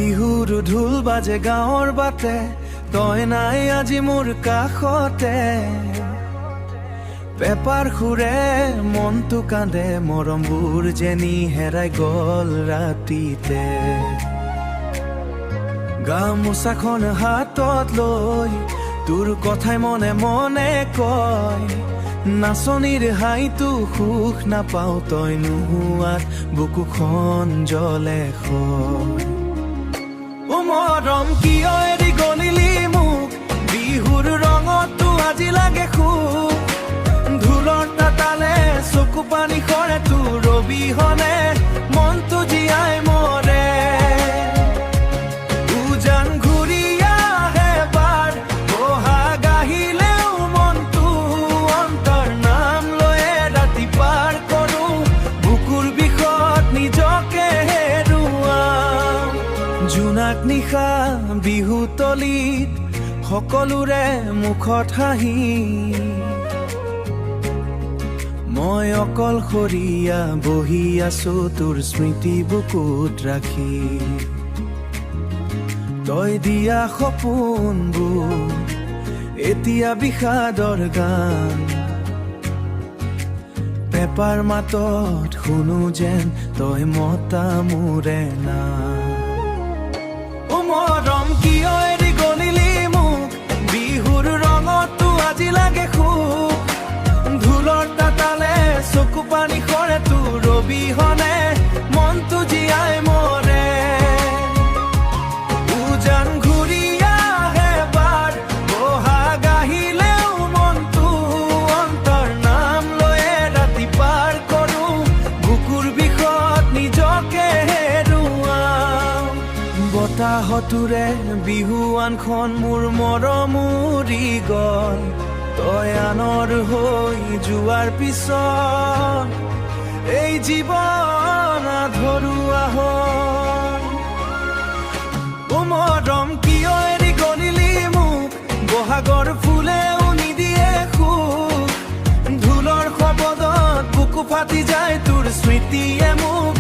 বিহুৰ ঢোল বাজে গাঁৱৰ বাটে, তই নাই আজি মোৰ কাষতে। পেপাৰ সুৰে মনটো কান্দে, মৰমবোৰ যেনি হেৰাই গল ৰাতিতে। গামোচাখন হাতত লৈ তোৰ কথাই মনে মনে কয়, নাচনীৰ হাইটো সুখ নাপাও, তই নোহোৱাত বুকুখন জ্বলে হয়। ও মৰম কিয় এৰি গলিলি মোক, বিহুৰ ৰঙতো আজি লাগে সুখ। ঢোলৰ তালে চকু পানী সৰে, তোৰ অবিহনে মনটো জীয়াই মৰে। উজান ঘূৰি আহে বাৰ, বহাগ আহিলেও মনটো অন্তৰ নাম লৈয়ে ৰাতি পাৰ কৰো। বুকুৰ বিষত নিজকে হেৰুৱাও। জোনাক নিশা বিহুতলীত সকলোৰে মুখত হাঁহি, মই অকলশৰীয়া বহি আছো তোৰ স্মৃতি বুকুত ৰাখি। তই দিয়া সপোনবোৰ এতিয়া বিষাদৰ গান, পেপাৰ মাতত শুনো যেন তই মতা মোৰে না। ও মৰম কিয় এৰি গলিলি মোক, বিহুৰ ৰঙতো আজি লাগে সুখ। ঢোলৰ তালে চকু পানী সৰে, তোৰ অবিহনে মনটো জীয়াই মৰে। উজান ঘূৰি আহে বাৰ, বহাগ আহিলেও মনটো অন্তৰ নাম লৈয়ে ৰাতি পাৰ কৰো। বুকুৰ বিষত নিজকে হেৰুৱাও। বতাহতোৰে বিহুৱানখন মোৰ মৰম উৰি গল, তই আনৰ হৈ যোৱাৰ পিছত এই জীৱন আধৰুৱা হ'ল। ও মৰম কিয় এৰি গলিলি মোক, বহাগৰ ফুলেও নিদিয়ে সুখ। ঢোলৰ শব্দত বুকু ফাটি যায়, তোৰ স্মৃতিয়ে মোক